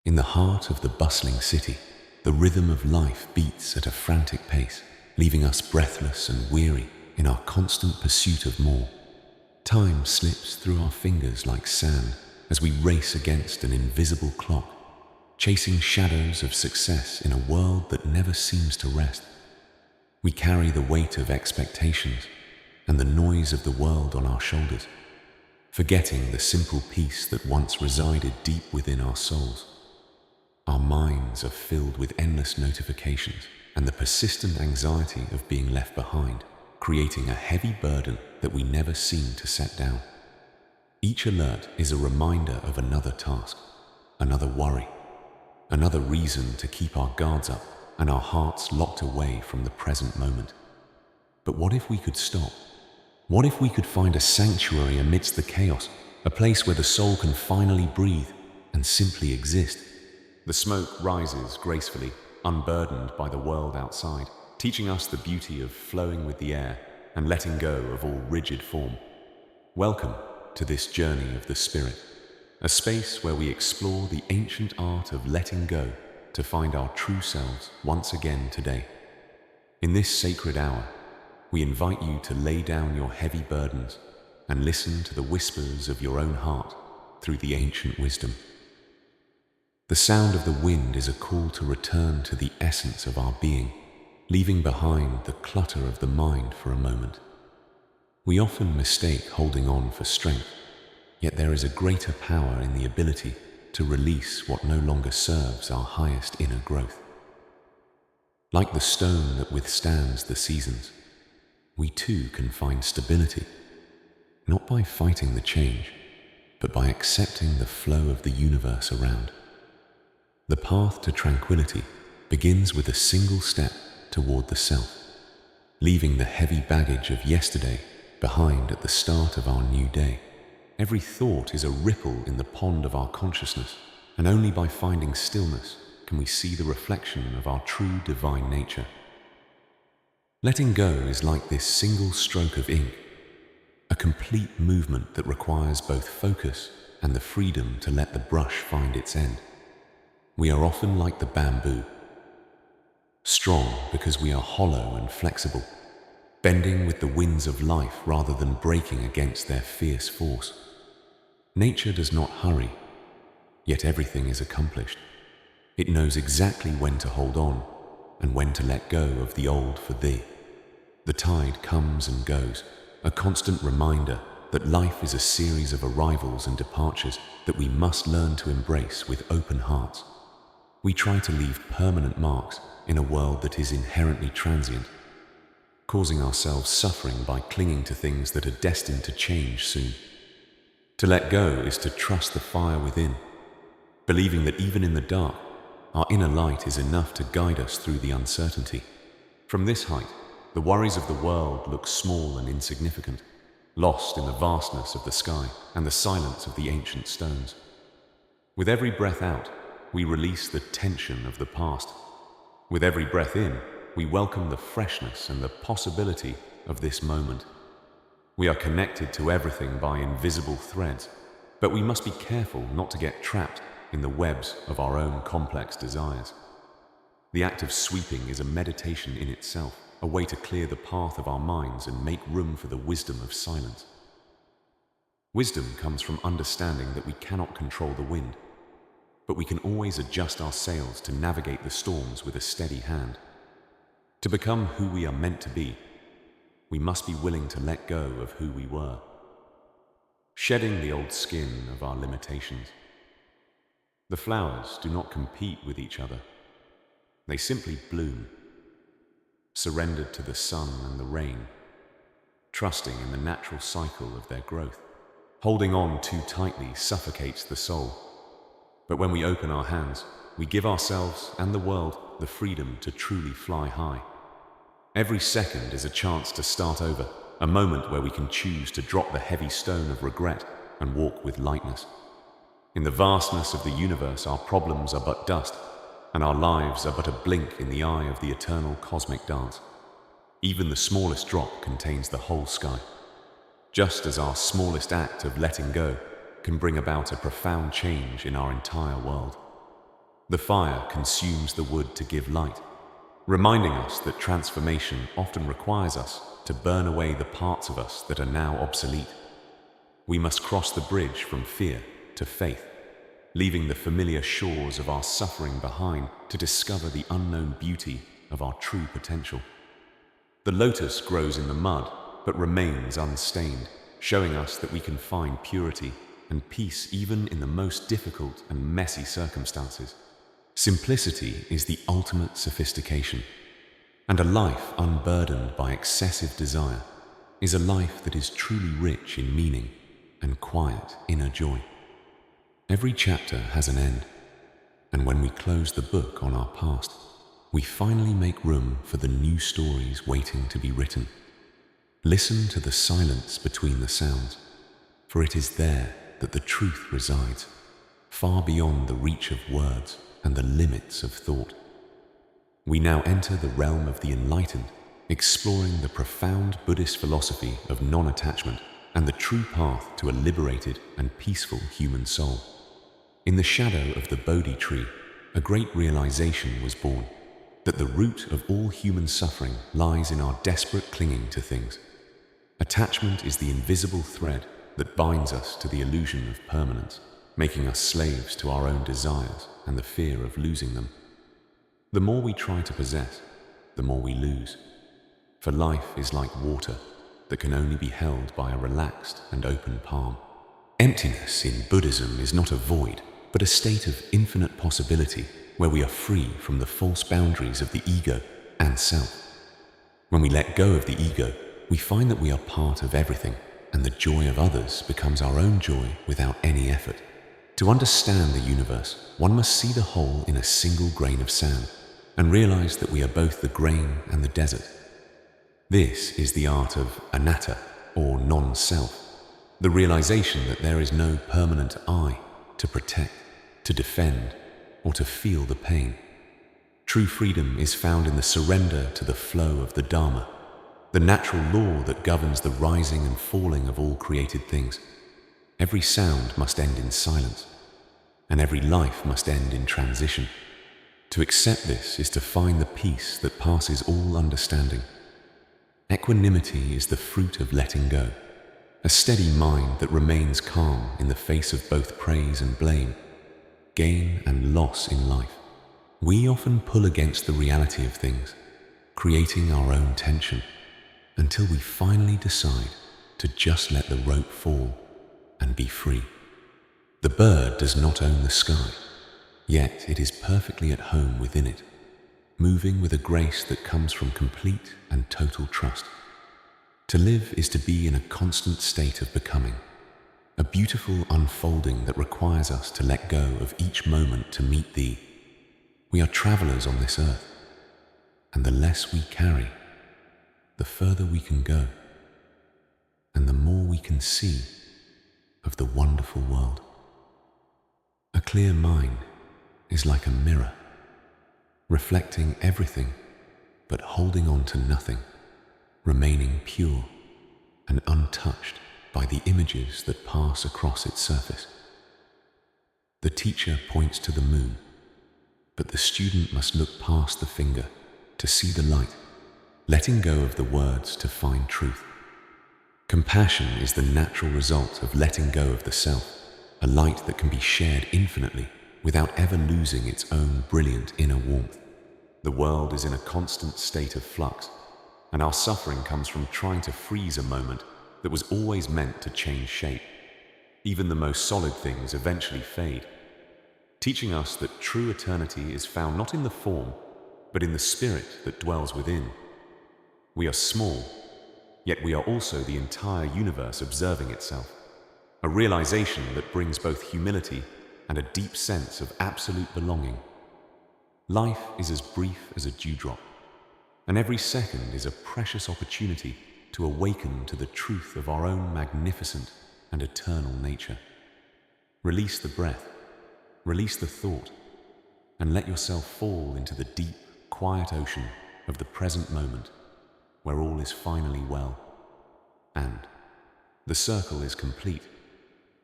In the heart of the bustling city, the rhythm of life beats at a frantic pace, leaving us breathless and weary in our constant pursuit of more. Time slips through our fingers like sand as we race against an invisible clock, chasing shadows of success in a world that never seems to rest. We carry the weight of expectations and the noise of the world on our shoulders, forgetting the simple peace that once resided deep within our souls. Our minds are filled with endless notifications and the persistent anxiety of being left behind, creating a heavy burden that we never seem to set down. Each alert is a reminder of another task, another worry, another reason to keep our guards up and our hearts locked away from the present moment. But what if we could stop? What if we could find a sanctuary amidst the chaos, a place where the soul can finally breathe and simply exist? The smoke rises gracefully, unburdened by the world outside, teaching us the beauty of flowing with the air and letting go of all rigid form. Welcome to this journey of the spirit, a space where we explore the ancient art of letting go to find our true selves once again today. In this sacred hour, we invite you to lay down your heavy burdens and listen to the whispers of your own heart through the ancient wisdom. The sound of the wind is a call to return to the essence of our being, leaving behind the clutter of the mind for a moment. We often mistake holding on for strength, yet there is a greater power in the ability to release what no longer serves our highest inner growth. Like the stone that withstands the seasons, we too can find stability, not by fighting the change, but by accepting the flow of the universe around. The path to tranquility begins with a single step toward the self, leaving the heavy baggage of yesterday behind at the start of our new day. Every thought is a ripple in the pond of our consciousness, and only by finding stillness can we see the reflection of our true divine nature. Letting go is like this single stroke of ink, a complete movement that requires both focus and the freedom to let the brush find its end. We are often like the bamboo, strong because we are hollow and flexible, bending with the winds of life rather than breaking against their fierce force. Nature does not hurry, yet everything is accomplished. It knows exactly when to hold on and when to let go of the old for thee. The tide comes and goes, a constant reminder that life is a series of arrivals and departures that we must learn to embrace with open hearts. We try to leave permanent marks in a world that is inherently transient, causing ourselves suffering by clinging to things that are destined to change soon. To let go is to trust the fire within, believing that even in the dark, our inner light is enough to guide us through the uncertainty. From this height, the worries of the world look small and insignificant, lost in the vastness of the sky and the silence of the ancient stones. With every breath out, we release the tension of the past. With every breath in, we welcome the freshness and the possibility of this moment. We are connected to everything by invisible threads, but we must be careful not to get trapped in the webs of our own complex desires. The act of sweeping is a meditation in itself, a way to clear the path of our minds and make room for the wisdom of silence. Wisdom comes from understanding that we cannot control the wind, but we can always adjust our sails to navigate the storms with a steady hand. To become who we are meant to be, we must be willing to let go of who we were, shedding the old skin of our limitations. The flowers do not compete with each other. They simply bloom, surrendered to the sun and the rain, trusting in the natural cycle of their growth. Holding on too tightly suffocates the soul. But when we open our hands, we give ourselves and the world the freedom to truly fly high. Every second is a chance to start over, a moment where we can choose to drop the heavy stone of regret and walk with lightness. In the vastness of the universe, our problems are but dust, and our lives are but a blink in the eye of the eternal cosmic dance. Even the smallest drop contains the whole sky. Just as our smallest act of letting go can bring about a profound change in our entire world. The fire consumes the wood to give light, reminding us that transformation often requires us to burn away the parts of us that are now obsolete. We must cross the bridge from fear to faith, leaving the familiar shores of our suffering behind to discover the unknown beauty of our true potential. The lotus grows in the mud, but remains unstained, showing us that we can find purity and peace even in the most difficult and messy circumstances. Simplicity is the ultimate sophistication, and a life unburdened by excessive desire is a life that is truly rich in meaning and quiet inner joy. Every chapter has an end, and when we close the book on our past, we finally make room for the new stories waiting to be written. Listen to the silence between the sounds, for it is there that the truth resides, far beyond the reach of words and the limits of thought. We now enter the realm of the Enlightened, exploring the profound Buddhist philosophy of non-attachment and the true path to a liberated and peaceful human soul. In the shadow of the Bodhi tree, a great realization was born, that the root of all human suffering lies in our desperate clinging to things. Attachment is the invisible thread that binds us to the illusion of permanence, making us slaves to our own desires and the fear of losing them. The more we try to possess, the more we lose. For life is like water that can only be held by a relaxed and open palm. Emptiness in Buddhism is not a void, but a state of infinite possibility where we are free from the false boundaries of the ego and self. When we let go of the ego, we find that we are part of everything, and the joy of others becomes our own joy without any effort. To understand the universe, one must see the whole in a single grain of sand, and realize that we are both the grain and the desert. This is the art of anatta, or non-self, the realization that there is no permanent I to protect, to defend, or to feel the pain. True freedom is found in the surrender to the flow of the Dharma, the natural law that governs the rising and falling of all created things. Every sound must end in silence, and every life must end in transition. To accept this is to find the peace that passes all understanding. Equanimity is the fruit of letting go, a steady mind that remains calm in the face of both praise and blame, gain and loss in life. We often pull against the reality of things, creating our own tension, until we finally decide to just let the rope fall and be free. The bird does not own the sky, yet it is perfectly at home within it, moving with a grace that comes from complete and total trust. To live is to be in a constant state of becoming, a beautiful unfolding that requires us to let go of each moment to meet Thee. We are travelers on this earth, and the less we carry, the further we can go, and the more we can see of the wonderful world. A clear mind is like a mirror, reflecting everything but holding on to nothing, remaining pure and untouched by the images that pass across its surface. The teacher points to the moon, but the student must look past the finger to see the light, letting go of the words to find truth. Compassion is the natural result of letting go of the self, a light that can be shared infinitely without ever losing its own brilliant inner warmth. The world is in a constant state of flux, and our suffering comes from trying to freeze a moment that was always meant to change shape. Even the most solid things eventually fade, teaching us that true eternity is found not in the form, but in the spirit that dwells within. We are small, yet we are also the entire universe observing itself, a realization that brings both humility and a deep sense of absolute belonging. Life is as brief as a dewdrop, and every second is a precious opportunity to awaken to the truth of our own magnificent and eternal nature. Release the breath, release the thought, and let yourself fall into the deep, quiet ocean of the present moment, where all is finally well. And the circle is complete,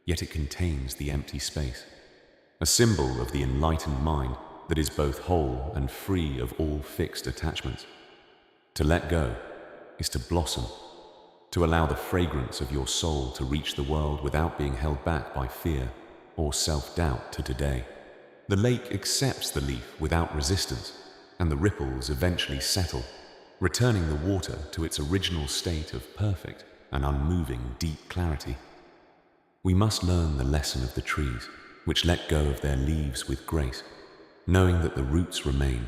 yet it contains the empty space, a symbol of the enlightened mind that is both whole and free of all fixed attachments. To let go is to blossom, to allow the fragrance of your soul to reach the world without being held back by fear or self-doubt to today. The lake accepts the leaf without resistance, and the ripples eventually settle, returning the water to its original state of perfect and unmoving deep clarity. We must learn the lesson of the trees, which let go of their leaves with grace, knowing that the roots remain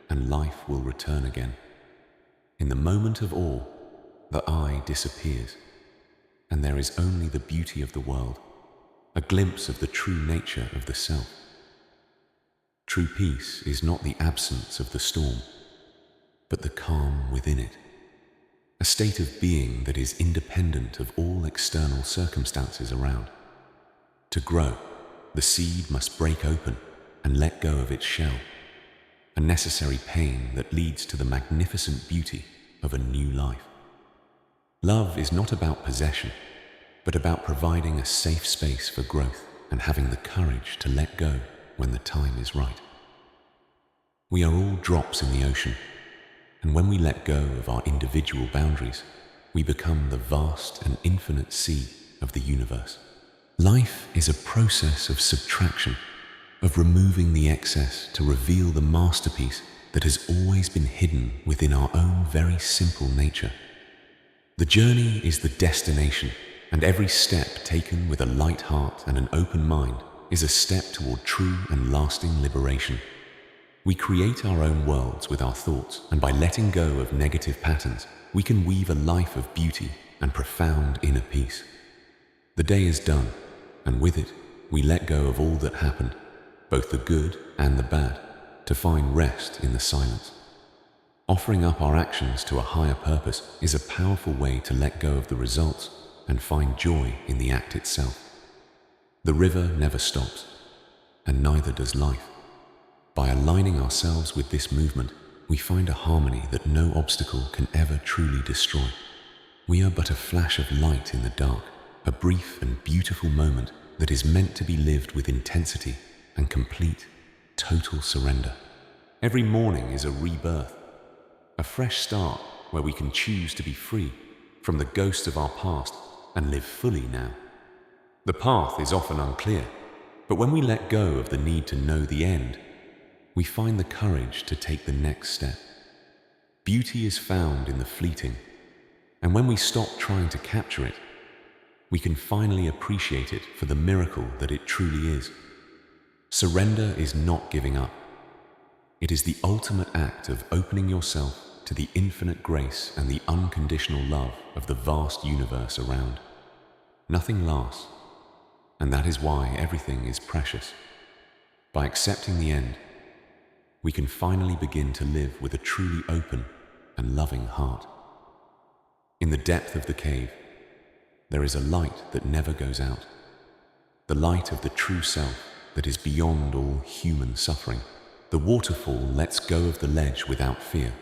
and life will return again. In the moment of awe, the I disappears, and there is only the beauty of the world, a glimpse of the true nature of the self. True peace is not the absence of the storm, but the calm within it, a state of being that is independent of all external circumstances around. To grow, the seed must break open and let go of its shell, a necessary pain that leads to the magnificent beauty of a new life. Love is not about possession, but about providing a safe space for growth and having the courage to let go when the time is right. We are all drops in the ocean, and when we let go of our individual boundaries, we become the vast and infinite sea of the universe. Life is a process of subtraction, of removing the excess to reveal the masterpiece that has always been hidden within our own very simple nature. The journey is the destination, and every step taken with a light heart and an open mind is a step toward true and lasting liberation. We create our own worlds with our thoughts, and by letting go of negative patterns, we can weave a life of beauty and profound inner peace. The day is done, and with it, we let go of all that happened, both the good and the bad, to find rest in the silence. Offering up our actions to a higher purpose is a powerful way to let go of the results and find joy in the act itself. The river never stops, and neither does life. By aligning ourselves with this movement, we find a harmony that no obstacle can ever truly destroy. We are but a flash of light in the dark, a brief and beautiful moment that is meant to be lived with intensity and complete, total surrender. Every morning is a rebirth, a fresh start where we can choose to be free from the ghosts of our past and live fully now. The path is often unclear, but when we let go of the need to know the end, we find the courage to take the next step. Beauty is found in the fleeting, and when we stop trying to capture it, we can finally appreciate it for the miracle that it truly is. Surrender is not giving up. It is the ultimate act of opening yourself to the infinite grace and the unconditional love of the vast universe around. Nothing lasts, and that is why everything is precious. By accepting the end, we can finally begin to live with a truly open and loving heart. In the depth of the cave, there is a light that never goes out, the light of the true self that is beyond all human suffering. The waterfall lets go of the ledge without fear,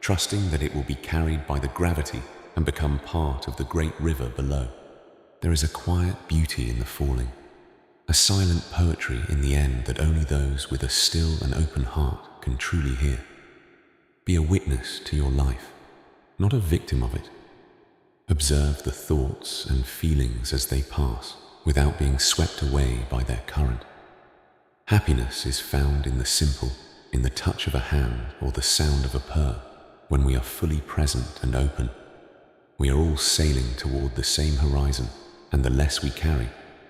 trusting that it will be carried by the gravity and become part of the great river below. There is a quiet beauty in the falling, a silent poetry in the end that only those with a still and open heart can truly hear. Be a witness to your life, not a victim of it. Observe the thoughts and feelings as they pass, without being swept away by their current. Happiness is found in the simple, in the touch of a hand or the sound of a purr. When we are fully present and open, we are all sailing toward the same horizon, and the less we carry,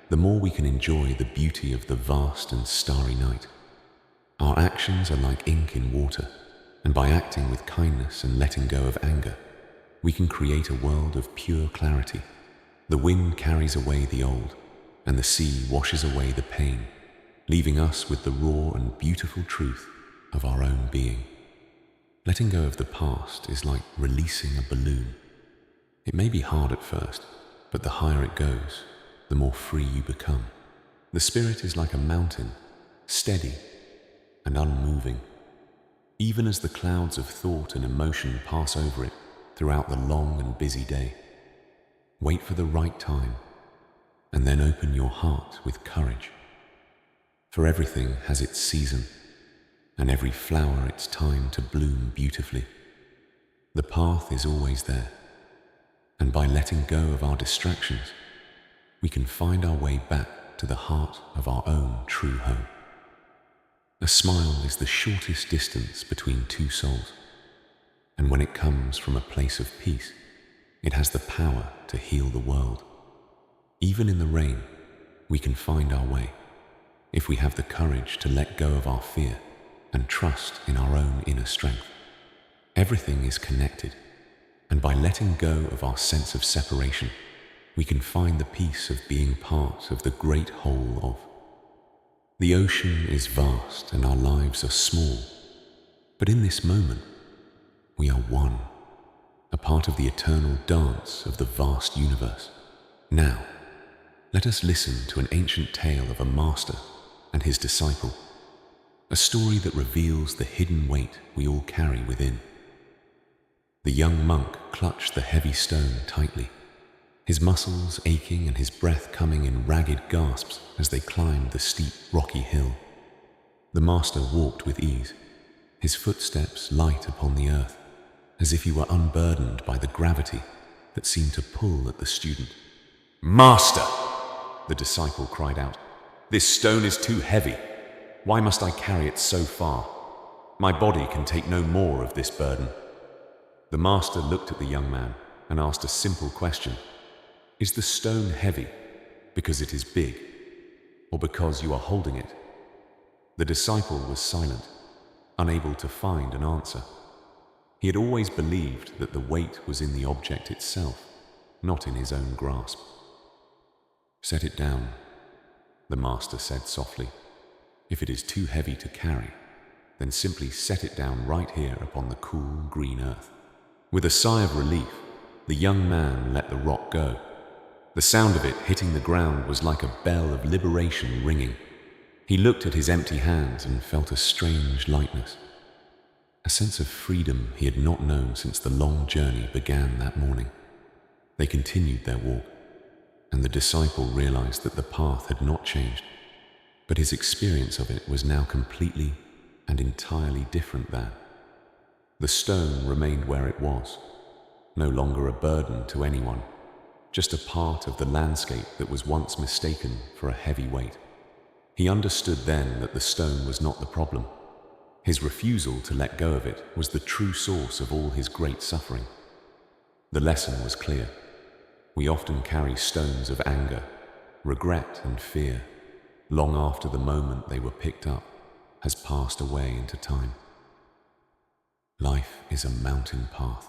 the more we can enjoy the beauty of the vast and starry night. Our actions are like ink in water, and by acting with kindness and letting go of anger, we can create a world of pure clarity. The wind carries away the old, and the sea washes away the pain, leaving us with the raw and beautiful truth of our own being. Letting go of the past is like releasing a balloon. It may be hard at first, but the higher it goes, the more free you become. The spirit is like a mountain, steady and unmoving. Even as the clouds of thought and emotion pass over it throughout the long and busy day, wait for the right time, and then open your heart with courage. For everything has its season, and every flower its time to bloom beautifully. The path is always there, and by letting go of our distractions, we can find our way back to the heart of our own true home. A smile is the shortest distance between two souls, and when it comes from a place of peace, it has the power to heal the world. Even in the rain, we can find our way, if we have the courage to let go of our fear and trust in our own inner strength. Everything is connected, and by letting go of our sense of separation, we can find the peace of being part of the great whole of. The ocean is vast and our lives are small, but in this moment, we are one, a part of the eternal dance of the vast universe. Now, let us listen to an ancient tale of a master and his disciple, a story that reveals the hidden weight we all carry within. The young monk clutched the heavy stone tightly, his muscles aching and his breath coming in ragged gasps as they climbed the steep, rocky hill. The master walked with ease, his footsteps light upon the earth, as if he were unburdened by the gravity that seemed to pull at the student. "Master!" the disciple cried out. "This stone is too heavy. Why must I carry it so far? My body can take no more of this burden." The master looked at the young man and asked a simple question. "Is the stone heavy because it is big, or because you are holding it?" The disciple was silent, unable to find an answer. He had always believed that the weight was in the object itself, not in his own grasp. "Set it down," the master said softly. "If it is too heavy to carry, then simply set it down right here upon the cool, green earth." With a sigh of relief, the young man let the rock go. The sound of it hitting the ground was like a bell of liberation ringing. He looked at his empty hands and felt a strange lightness, a sense of freedom he had not known since the long journey began that morning. They continued their walk, and the disciple realized that the path had not changed, but his experience of it was now completely and entirely different than. The stone remained where it was, no longer a burden to anyone, just a part of the landscape that was once mistaken for a heavy weight. He understood then that the stone was not the problem. His refusal to let go of it was the true source of all his great suffering. The lesson was clear. We often carry stones of anger, regret and fear, long after the moment they were picked up has passed away into time. "Life is a mountain path,"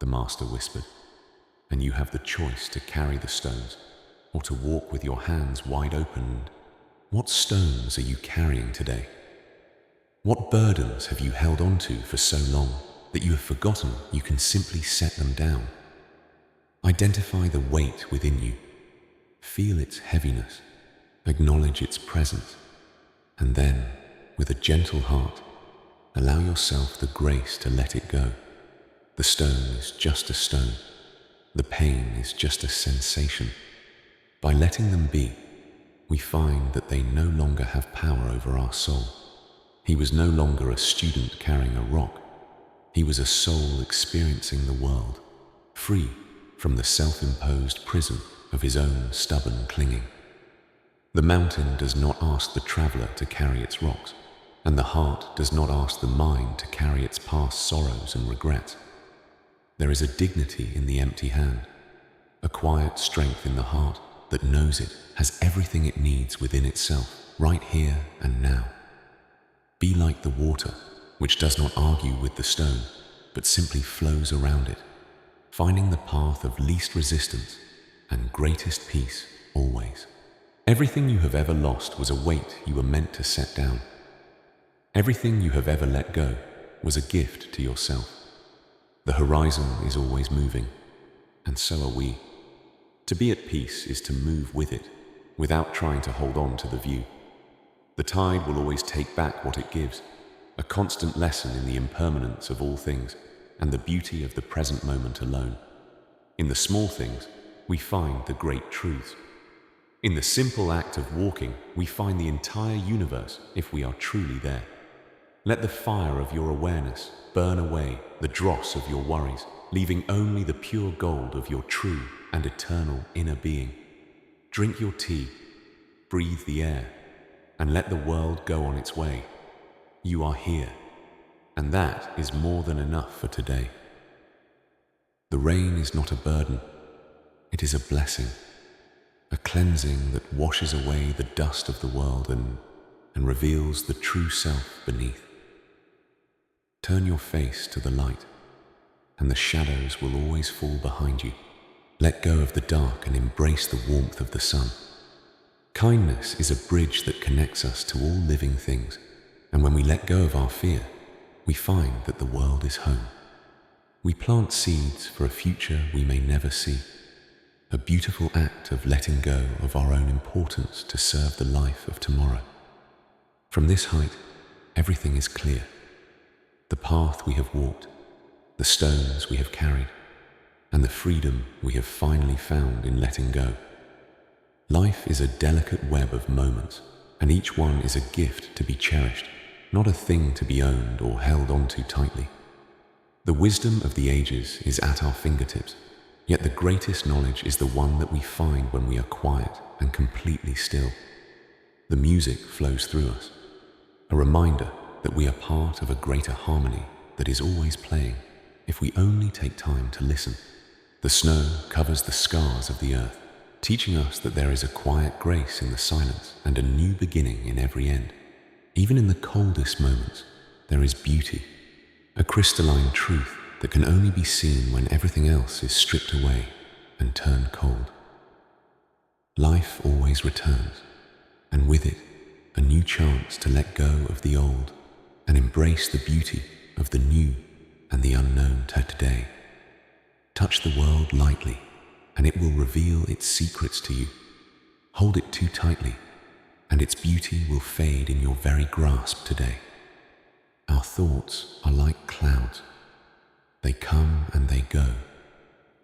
the master whispered, "and you have the choice to carry the stones or to walk with your hands wide open. What stones are you carrying today? What burdens have you held on to for so long that you have forgotten you can simply set them down? Identify the weight within you, feel its heaviness, acknowledge its presence, and then, with a gentle heart, allow yourself the grace to let it go. The stone is just a stone. The pain is just a sensation. By letting them be, we find that they no longer have power over our soul. He was no longer a student carrying a rock. He was a soul experiencing the world, free from the self-imposed prison of his own stubborn clinging. The mountain does not ask the traveler to carry its rocks, and the heart does not ask the mind to carry its past sorrows and regrets. There is a dignity in the empty hand, a quiet strength in the heart that knows it has everything it needs within itself, right here and now. Be like the water, which does not argue with the stone, but simply flows around it, finding the path of least resistance and greatest peace always. Everything you have ever lost was a weight you were meant to set down. Everything you have ever let go was a gift to yourself. The horizon is always moving, and so are we. To be at peace is to move with it, without trying to hold on to the view. The tide will always take back what it gives, a constant lesson in the impermanence of all things and the beauty of the present moment alone. In the small things, we find the great truths. In the simple act of walking, we find the entire universe if we are truly there. Let the fire of your awareness burn away the dross of your worries, leaving only the pure gold of your true and eternal inner being. Drink your tea, breathe the air, and let the world go on its way. You are here, and that is more than enough for today. The rain is not a burden, it is a blessing, a cleansing that washes away the dust of the world and reveals the true self beneath. Turn your face to the light, and the shadows will always fall behind you. Let go of the dark and embrace the warmth of the sun. Kindness is a bridge that connects us to all living things, and when we let go of our fear, we find that the world is home. We plant seeds for a future we may never see, a beautiful act of letting go of our own importance to serve the life of tomorrow. From this height, everything is clear. The path we have walked, the stones we have carried, and the freedom we have finally found in letting go. Life is a delicate web of moments, and each one is a gift to be cherished, not a thing to be owned or held onto tightly. The wisdom of the ages is at our fingertips, yet the greatest knowledge is the one that we find when we are quiet and completely still. The music flows through us, a reminder that we are part of a greater harmony that is always playing if we only take time to listen. The snow covers the scars of the earth, teaching us that there is a quiet grace in the silence and a new beginning in every end. Even in the coldest moments, there is beauty, a crystalline truth that can only be seen when everything else is stripped away and turned cold. Life always returns, and with it, a new chance to let go of the old and embrace the beauty of the new and the unknown today. Touch the world lightly, and it will reveal its secrets to you. Hold it too tightly, and its beauty will fade in your very grasp today. Our thoughts are like clouds. They come and they go,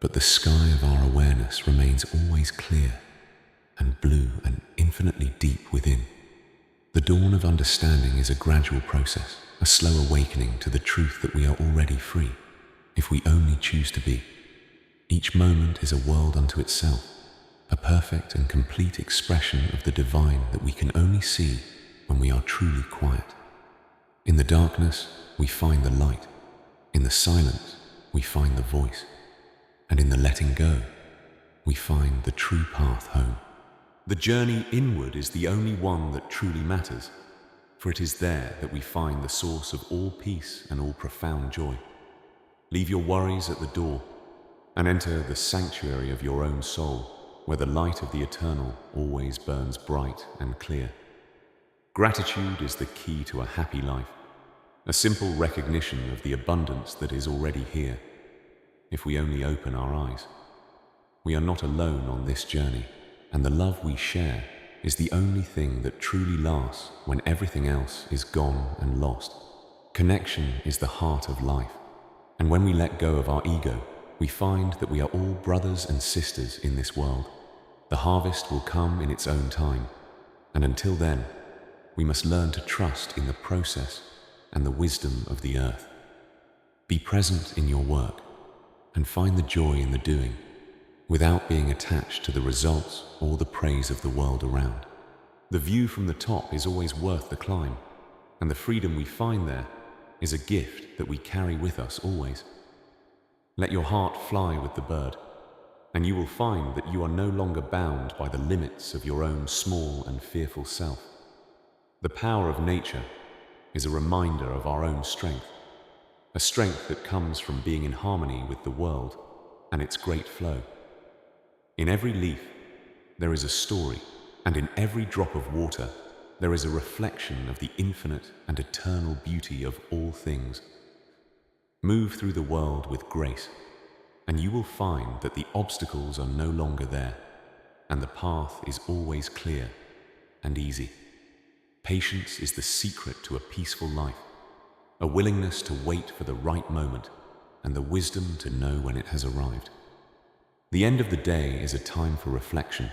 but the sky of our awareness remains always clear and blue and infinitely deep within. The dawn of understanding is a gradual process, a slow awakening to the truth that we are already free, if we only choose to be. Each moment is a world unto itself, a perfect and complete expression of the divine that we can only see when we are truly quiet. In the darkness, we find the light. In the silence, we find the voice. And in the letting go, we find the true path home. The journey inward is the only one that truly matters, for it is there that we find the source of all peace and all profound joy. Leave your worries at the door and enter the sanctuary of your own soul, where the light of the eternal always burns bright and clear. Gratitude is the key to a happy life, a simple recognition of the abundance that is already here, if we only open our eyes. We are not alone on this journey, and the love we share is the only thing that truly lasts when everything else is gone and lost. Connection is the heart of life, and when we let go of our ego, we find that we are all brothers and sisters in this world. The harvest will come in its own time, and until then, we must learn to trust in the process and the wisdom of the earth. Be present in your work and find the joy in the doing, without being attached to the results or the praise of the world around. The view from the top is always worth the climb, and the freedom we find there is a gift that we carry with us always. Let your heart fly with the bird, and you will find that you are no longer bound by the limits of your own small and fearful self. The power of nature is a reminder of our own strength, a strength that comes from being in harmony with the world and its great flow. In every leaf, there is a story, and in every drop of water, there is a reflection of the infinite and eternal beauty of all things. Move through the world with grace, and you will find that the obstacles are no longer there, and the path is always clear and easy. Patience is the secret to a peaceful life, a willingness to wait for the right moment, and the wisdom to know when it has arrived. The end of the day is a time for reflection,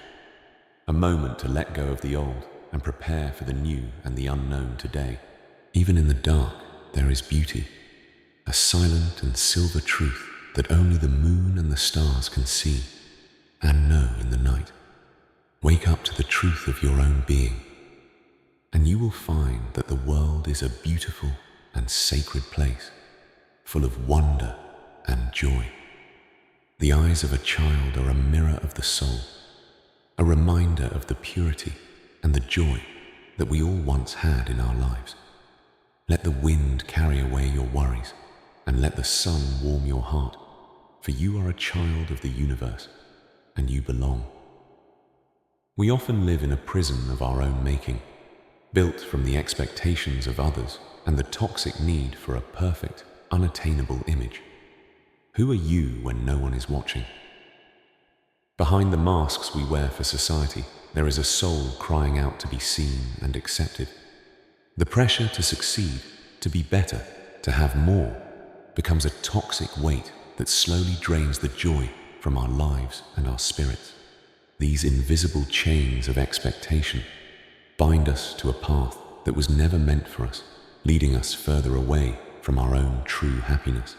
a moment to let go of the old and prepare for the new and the unknown today. Even in the dark, there is beauty, a silent and silver truth that only the moon and the stars can see and know in the night. Wake up to the truth of your own being, and you will find that the world is a beautiful and sacred place, full of wonder and joy. The eyes of a child are a mirror of the soul, a reminder of the purity and the joy that we all once had in our lives. Let the wind carry away your worries, and let the sun warm your heart, for you are a child of the universe, and you belong. We often live in a prison of our own making, built from the expectations of others and the toxic need for a perfect, unattainable image. Who are you when no one is watching? Behind the masks we wear for society, there is a soul crying out to be seen and accepted. The pressure to succeed, to be better, to have more, becomes a toxic weight that slowly drains the joy from our lives and our spirits. These invisible chains of expectation bind us to a path that was never meant for us, leading us further away from our own true happiness.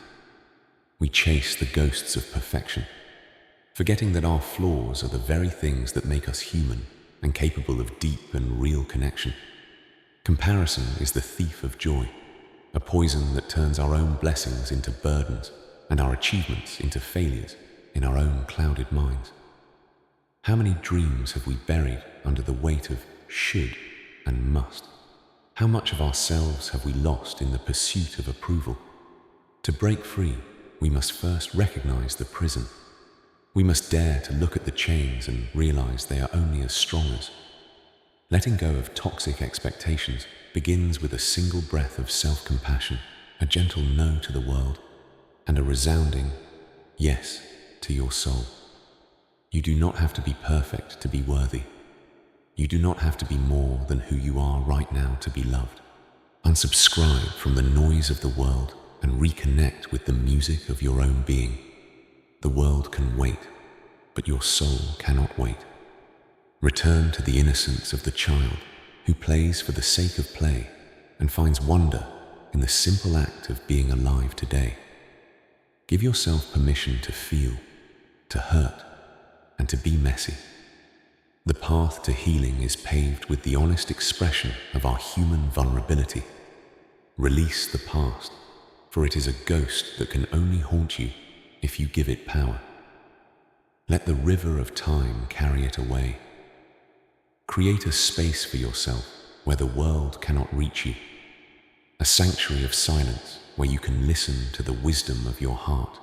We chase the ghosts of perfection, forgetting that our flaws are the very things that make us human and capable of deep and real connection. Comparison is the thief of joy, a poison that turns our own blessings into burdens and our achievements into failures in our own clouded minds. How many dreams have we buried under the weight of should and must? How much of ourselves have we lost in the pursuit of approval? To break free, we must first recognize the prison. We must dare to look at the chains and realize they are only as strong as. Letting go of toxic expectations begins with a single breath of self-compassion, a gentle no to the world, and a resounding yes to your soul. You do not have to be perfect to be worthy. You do not have to be more than who you are right now to be loved. Unsubscribe from the noise of the world and reconnect with the music of your own being. The world can wait, but your soul cannot wait. Return to the innocence of the child who plays for the sake of play and finds wonder in the simple act of being alive today. Give yourself permission to feel, to hurt, and to be messy. The path to healing is paved with the honest expression of our human vulnerability. Release the past, for it is a ghost that can only haunt you if you give it power. Let the river of time carry it away. Create a space for yourself where the world cannot reach you, a sanctuary of silence where you can listen to the wisdom of your heart.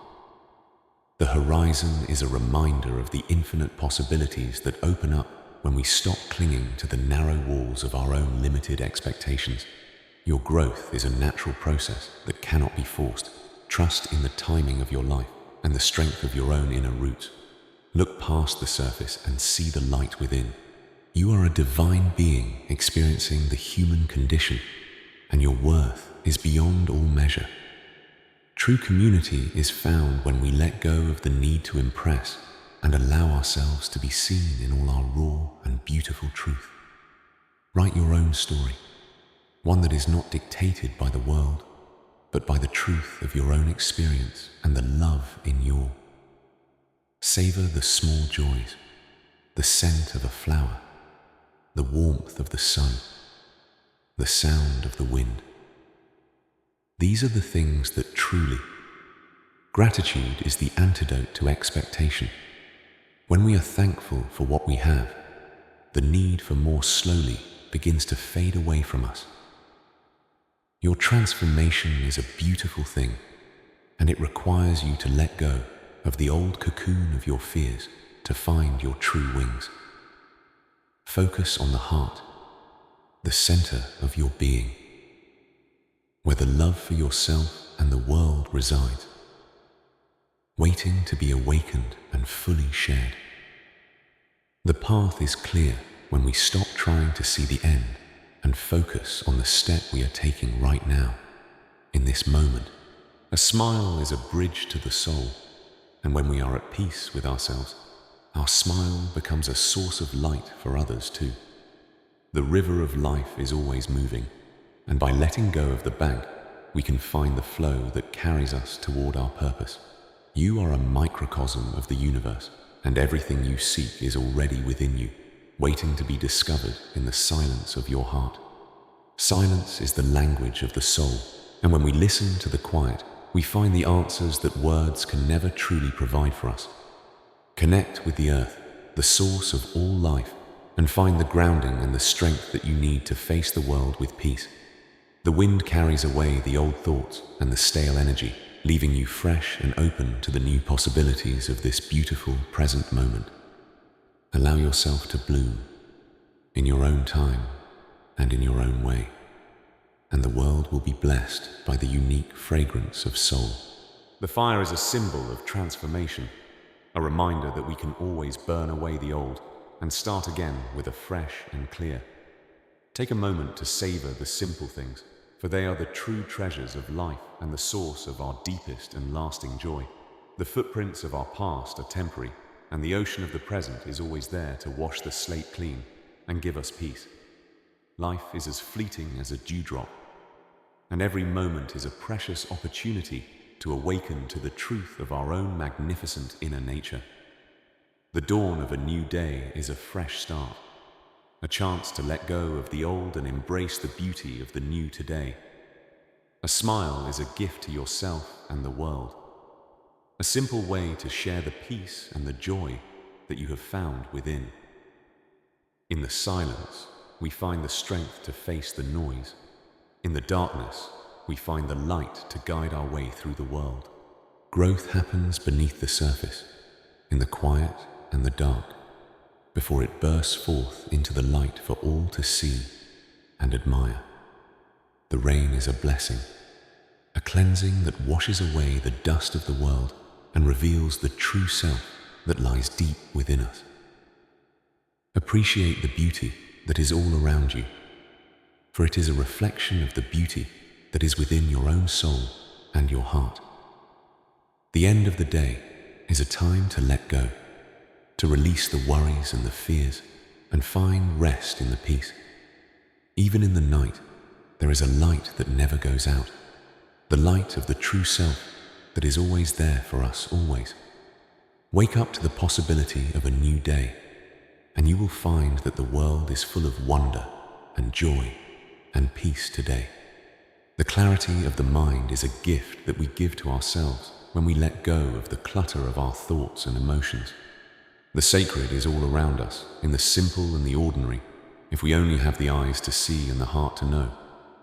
The horizon is a reminder of the infinite possibilities that open up when we stop clinging to the narrow walls of our own limited expectations. Your growth is a natural process that cannot be forced. Trust in the timing of your life and the strength of your own inner roots. Look past the surface and see the light within. You are a divine being experiencing the human condition, and your worth is beyond all measure. True community is found when we let go of the need to impress and allow ourselves to be seen in all our raw and beautiful truth. Write your own story, one that is not dictated by the world, but by the truth of your own experience and the love in you. Savor the small joys, the scent of a flower, the warmth of the sun, the sound of the wind. These are the things that truly. Gratitude is the antidote to expectation. When we are thankful for what we have, the need for more slowly begins to fade away from us. Your transformation is a beautiful thing, and it requires you to let go of the old cocoon of your fears to find your true wings. Focus on the heart, the center of your being, where the love for yourself and the world resides, waiting to be awakened and fully shared. The path is clear when we stop trying to see the end and focus on the step we are taking right now, in this moment. A smile is a bridge to the soul, and when we are at peace with ourselves, our smile becomes a source of light for others too. The river of life is always moving, and by letting go of the bank, we can find the flow that carries us toward our purpose. You are a microcosm of the universe, and everything you seek is already within you, waiting to be discovered in the silence of your heart. Silence is the language of the soul, and when we listen to the quiet, we find the answers that words can never truly provide for us. Connect with the earth, the source of all life, and find the grounding and the strength that you need to face the world with peace. The wind carries away the old thoughts and the stale energy, leaving you fresh and open to the new possibilities of this beautiful present moment. Allow yourself to bloom in your own time and in your own way, and the world will be blessed by the unique fragrance of soul. The fire is a symbol of transformation, a reminder that we can always burn away the old and start again with a fresh and clear. Take a moment to savor the simple things, for they are the true treasures of life and the source of our deepest and lasting joy. The footprints of our past are temporary, and the ocean of the present is always there to wash the slate clean and give us peace. Life is as fleeting as a dewdrop, and every moment is a precious opportunity to awaken to the truth of our own magnificent inner nature. The dawn of a new day is a fresh start, a chance to let go of the old and embrace the beauty of the new today. A smile is a gift to yourself and the world, a simple way to share the peace and the joy that you have found within. In the silence, we find the strength to face the noise. In the darkness, we find the light to guide our way through the world. Growth happens beneath the surface, in the quiet and the dark, before it bursts forth into the light for all to see and admire. The rain is a blessing, a cleansing that washes away the dust of the world and reveals the true self that lies deep within us. Appreciate the beauty that is all around you, for it is a reflection of the beauty that is within your own soul and your heart. The end of the day is a time to let go, to release the worries and the fears, and find rest in the peace. Even in the night, there is a light that never goes out, the light of the true self that is always there for us always. Wake up to the possibility of a new day, and you will find that the world is full of wonder and joy and peace today. The clarity of the mind is a gift that we give to ourselves when we let go of the clutter of our thoughts and emotions. The sacred is all around us, in the simple and the ordinary, if we only have the eyes to see and the heart to know.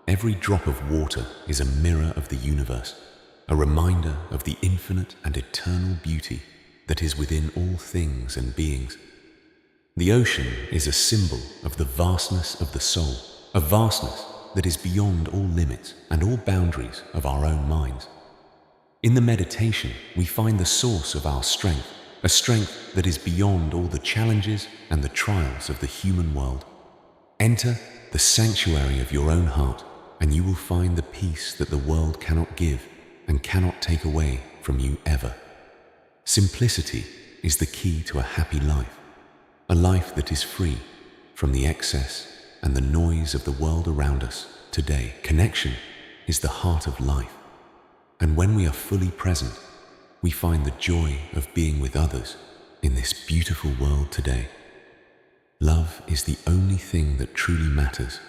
Every drop of water is a mirror of the universe, a reminder of the infinite and eternal beauty that is within all things and beings. The ocean is a symbol of the vastness of the soul, a vastness that is beyond all limits and all boundaries of our own minds. In the meditation, we find the source of our strength, a strength that is beyond all the challenges and the trials of the human world. Enter the sanctuary of your own heart, and you will find the peace that the world cannot give and cannot take away from you ever. Simplicity is the key to a happy life, a life that is free from the excess and the noise of the world around us today. Connection is the heart of life, and when we are fully present, we find the joy of being with others in this beautiful world today. Love is the only thing that truly matters,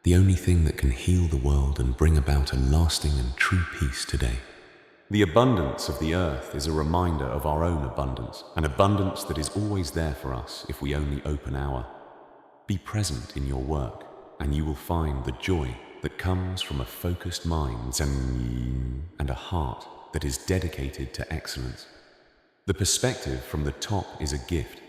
the only thing that can heal the world and bring about a lasting and true peace today. The abundance of the earth is a reminder of our own abundance, an abundance that is always there for us if we only open our. Be present in your work, and you will find the joy that comes from a focused mind and a heart that is dedicated to excellence. The perspective from the top is a gift,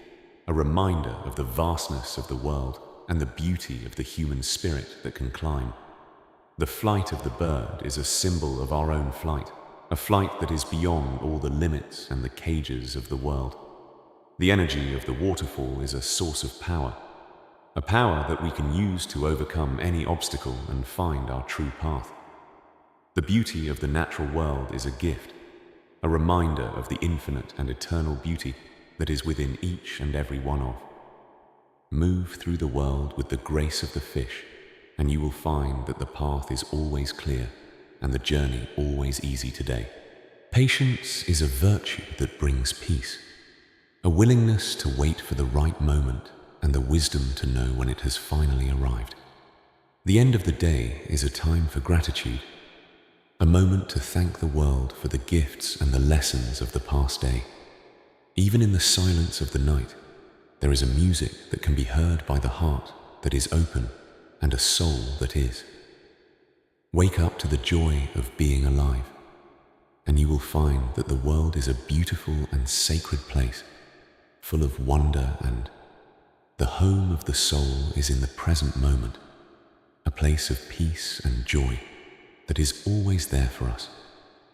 a reminder of the vastness of the world and the beauty of the human spirit that can climb. The flight of the bird is a symbol of our own flight, a flight that is beyond all the limits and the cages of the world. The energy of the waterfall is a source of power, a power that we can use to overcome any obstacle and find our true path. The beauty of the natural world is a gift, a reminder of the infinite and eternal beauty that is within each and every one of. Move through the world with the grace of the fish, and you will find that the path is always clear and the journey always easy today. Patience is a virtue that brings peace, a willingness to wait for the right moment and the wisdom to know when it has finally arrived. The end of the day is a time for gratitude, a moment to thank the world for the gifts and the lessons of the past day. Even in the silence of the night, there is a music that can be heard by the heart that is open and a soul that is. Wake up to the joy of being alive, and you will find that the world is a beautiful and sacred place, full of wonder, and the home of the soul is in the present moment, a place of peace and joy that is always there for us,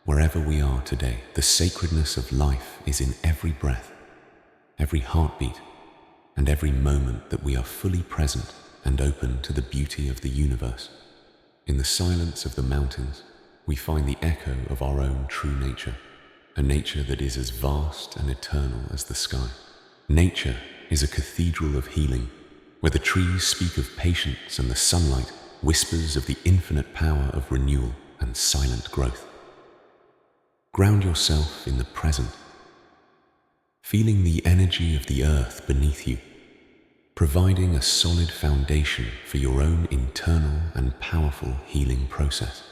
wherever we are today. The sacredness of life is in every breath, every heartbeat, and every moment that we are fully present and open to the beauty of the universe. In the silence of the mountains, we find the echo of our own true nature, a nature that is as vast and eternal as the sky. Nature is a cathedral of healing, where the trees speak of patience and the sunlight whispers of the infinite power of renewal and silent growth. Ground yourself in the present, feeling the energy of the earth beneath you, providing a solid foundation for your own internal and powerful healing process.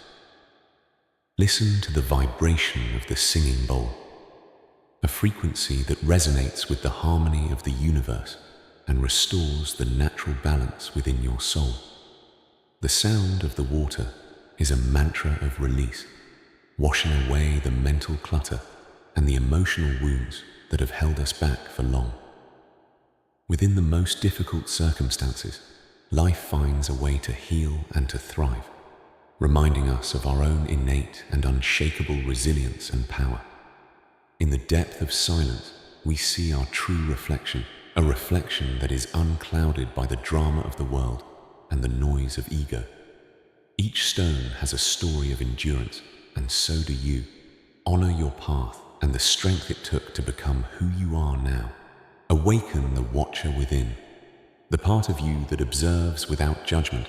Listen to the vibration of the singing bowl, a frequency that resonates with the harmony of the universe and restores the natural balance within your soul. The sound of the water is a mantra of release, washing away the mental clutter and the emotional wounds that have held us back for long. Within the most difficult circumstances, life finds a way to heal and to thrive, reminding us of our own innate and unshakable resilience and power. In the depth of silence, we see our true reflection, a reflection that is unclouded by the drama of the world and the noise of ego. Each stone has a story of endurance, and so do you. Honor your path and the strength it took to become who you are now. Awaken the watcher within, the part of you that observes without judgment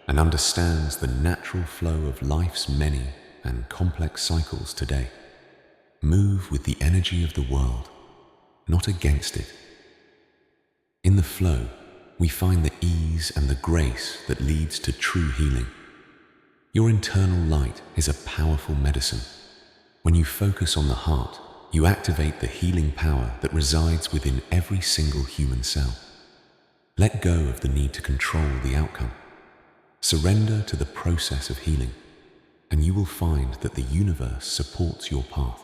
and understands the natural flow of life's many and complex cycles today. Move with the energy of the world, not against it. In the flow, we find the ease and the grace that leads to true healing. Your internal light is a powerful medicine. When you focus on the heart, you activate the healing power that resides within every single human cell. Let go of the need to control the outcome. Surrender to the process of healing, and you will find that the universe supports your path.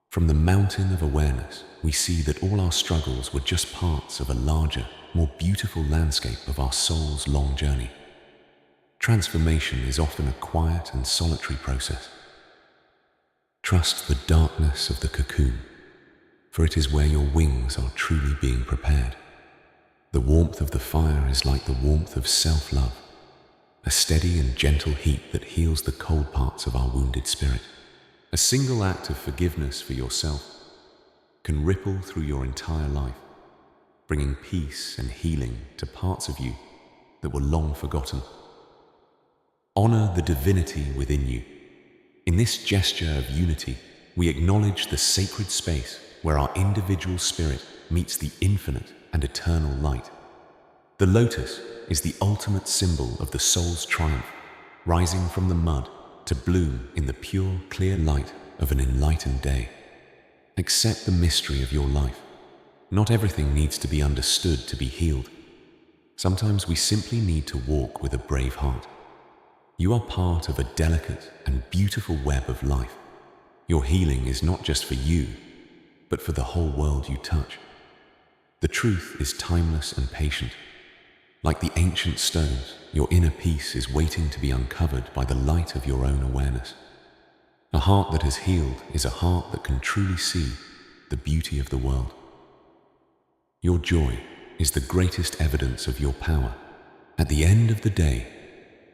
From the mountain of awareness, we see that all our struggles were just parts of a larger, more beautiful landscape of our soul's long journey. Transformation is often a quiet and solitary process. Trust the darkness of the cocoon, for it is where your wings are truly being prepared. The warmth of the fire is like the warmth of self-love, a steady and gentle heat that heals the cold parts of our wounded spirit. A single act of forgiveness for yourself can ripple through your entire life, bringing peace and healing to parts of you that were long forgotten. Honor the divinity within you. In this gesture of unity, we acknowledge the sacred space where our individual spirit meets the infinite and eternal light. The lotus is the ultimate symbol of the soul's triumph, rising from the mud to bloom in the pure, clear light of an enlightened day. Accept the mystery of your life. Not everything needs to be understood to be healed. Sometimes we simply need to walk with a brave heart. You are part of a delicate and beautiful web of life. Your healing is not just for you, but for the whole world you touch. The truth is timeless and patient. Like the ancient stones, your inner peace is waiting to be uncovered by the light of your own awareness. A heart that has healed is a heart that can truly see the beauty of the world. Your joy is the greatest evidence of your power. At the end of the day,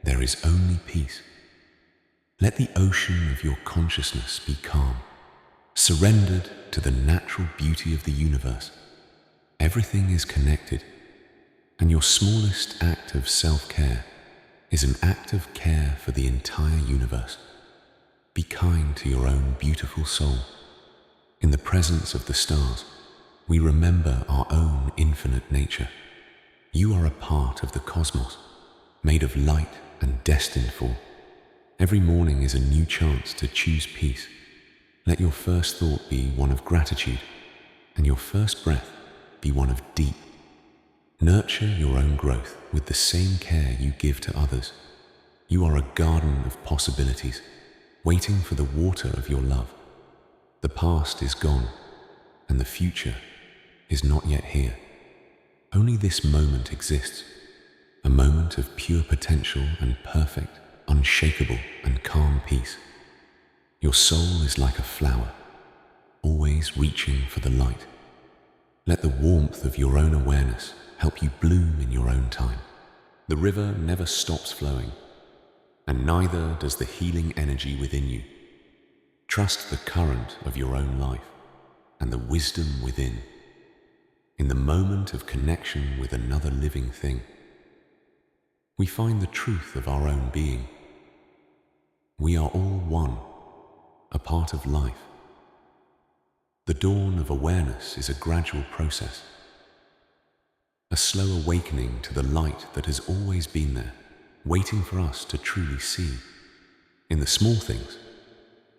there is only peace. Let the ocean of your consciousness be calm, surrendered to the natural beauty of the universe. Everything is connected, and your smallest act of self-care is an act of care for the entire universe. Be kind to your own beautiful soul. In the presence of the stars, we remember our own infinite nature. You are a part of the cosmos, made of light and destined for. Every morning is a new chance to choose peace. Let your first thought be one of gratitude, and your first breath be one of deep. Nurture your own growth with the same care you give to others. You are a garden of possibilities, waiting for the water of your love. The past is gone, and the future is not yet here. Only this moment exists, a moment of pure potential and perfect, unshakable and calm peace. Your soul is like a flower, always reaching for the light. Let the warmth of your own awareness help you bloom in your own time. The river never stops flowing, and neither does the healing energy within you. Trust the current of your own life and the wisdom within. In the moment of connection with another living thing, we find the truth of our own being. We are all one, a part of life. The dawn of awareness is a gradual process, a slow awakening to the light that has always been there, waiting for us to truly see. In the small things,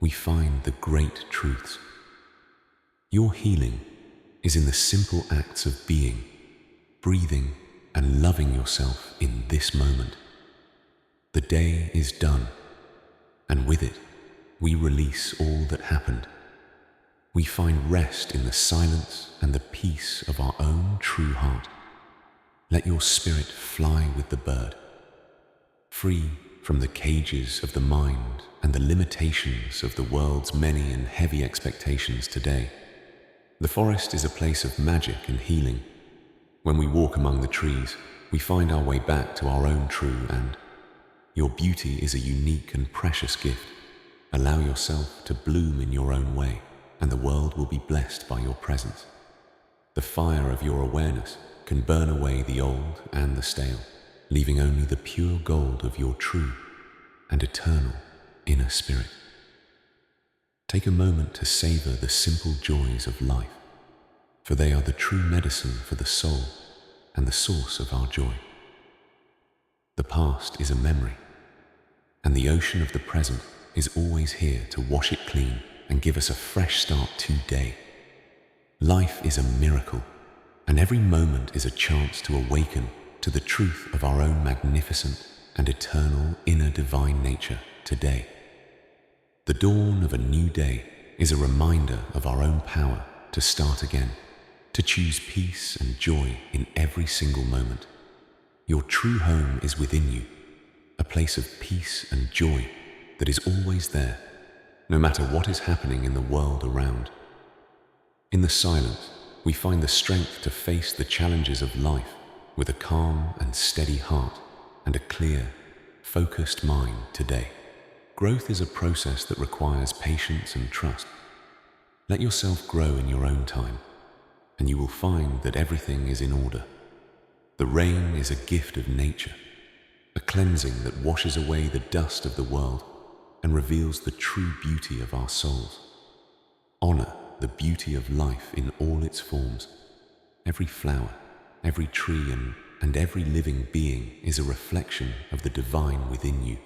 we find the great truths. Your healing is in the simple acts of being, breathing, and loving yourself in this moment. The day is done, and with it, we release all that happened. We find rest in the silence and the peace of our own true heart. Let your spirit fly with the bird, free from the cages of the mind and the limitations of the world's many and heavy expectations today. The forest is a place of magic and healing. When we walk among the trees, we find our way back to our own true and. Your beauty is a unique and precious gift. Allow yourself to bloom in your own way, and the world will be blessed by your presence. The fire of your awareness can burn away the old and the stale, leaving only the pure gold of your true and eternal inner spirit. Take a moment to savor the simple joys of life, for they are the true medicine for the soul and the source of our joy. The past is a memory, and the ocean of the present is always here to wash it clean and give us a fresh start today. Life is a miracle, and every moment is a chance to awaken to the truth of our own magnificent and eternal inner divine nature today. The dawn of a new day is a reminder of our own power to start again, to choose peace and joy in every single moment. Your true home is within you, a place of peace and joy that is always there, no matter what is happening in the world around. In the silence, we find the strength to face the challenges of life with a calm and steady heart and a clear, focused mind today. Growth is a process that requires patience and trust. Let yourself grow in your own time, and you will find that everything is in order. The rain is a gift of nature, a cleansing that washes away the dust of the world and reveals the true beauty of our souls. Honor the beauty of life in all its forms. Every flower, every tree, and every living being is a reflection of the divine within you.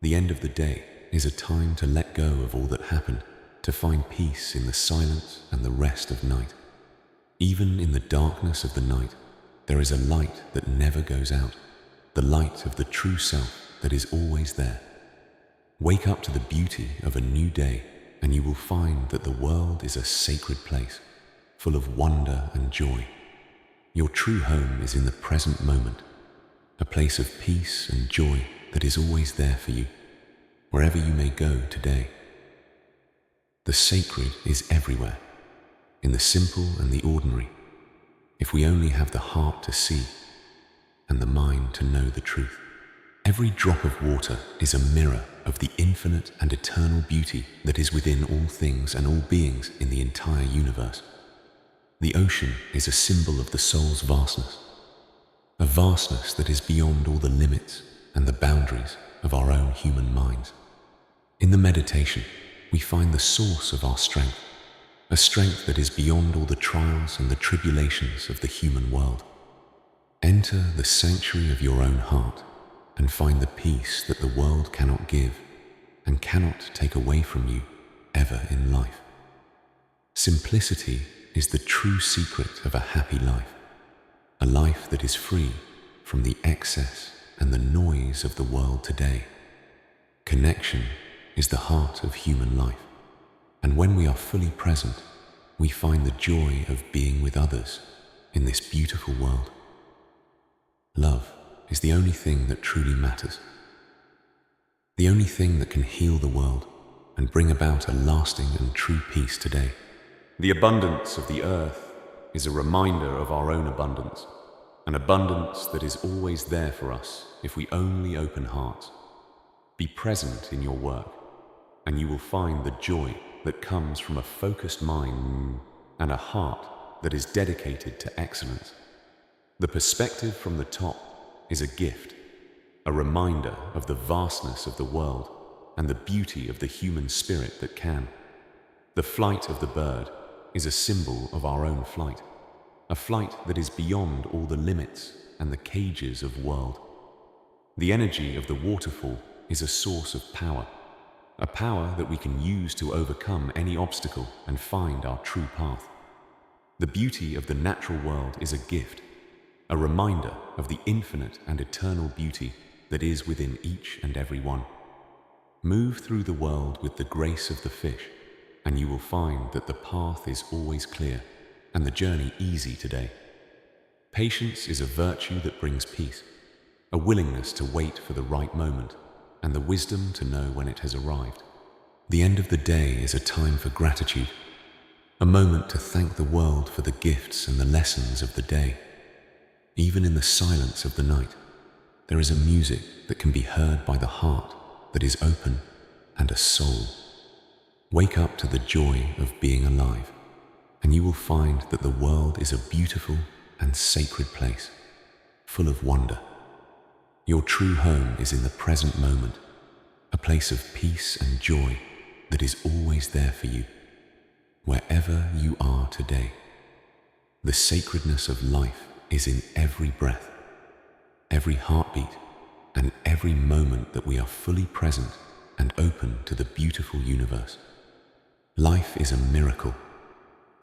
The end of the day is a time to let go of all that happened, to find peace in the silence and the rest of night. Even in the darkness of the night, there is a light that never goes out, the light of the true self that is always there. Wake up to the beauty of a new day, and you will find that the world is a sacred place, full of wonder and joy. Your true home is in the present moment, a place of peace and joy that is always there for you, wherever you may go today. The sacred is everywhere, in the simple and the ordinary, if we only have the heart to see and the mind to know the truth. Every drop of water is a mirror of the infinite and eternal beauty that is within all things and all beings in the entire universe. The ocean is a symbol of the soul's vastness, a vastness that is beyond all the limits and the boundaries of our own human minds. In the meditation, we find the source of our strength, a strength that is beyond all the trials and the tribulations of the human world. Enter the sanctuary of your own heart and find the peace that the world cannot give and cannot take away from you ever in life. Simplicity is the true secret of a happy life, a life that is free from the excess and the noise of the world today. Connection is the heart of human life, and when we are fully present, we find the joy of being with others in this beautiful world. Love is the only thing that truly matters, the only thing that can heal the world and bring about a lasting and true peace today. The abundance of the earth is a reminder of our own abundance, an abundance that is always there for us if we only open hearts. Be present in your work, and you will find the joy that comes from a focused mind and a heart that is dedicated to excellence. The perspective from the top is a gift, a reminder of the vastness of the world and the beauty of the human spirit that can. The flight of the bird is a symbol of our own flight, a flight that is beyond all the limits and the cages of world. The energy of the waterfall is a source of power, a power that we can use to overcome any obstacle and find our true path. The beauty of the natural world is a gift, a reminder of the infinite and eternal beauty that is within each and every one. Move through the world with the grace of the fish, and you will find that the path is always clear and the journey easy today. Patience is a virtue that brings peace, a willingness to wait for the right moment, and the wisdom to know when it has arrived. The end of the day is a time for gratitude, a moment to thank the world for the gifts and the lessons of the day. Even in the silence of the night, there is a music that can be heard by the heart that is open and a soul. Wake up to the joy of being alive, and you will find that the world is a beautiful and sacred place, full of wonder. Your true home is in the present moment, a place of peace and joy that is always there for you, wherever you are today. The sacredness of life is in every breath, every heartbeat, and every moment that we are fully present and open to the beautiful universe. Life is a miracle,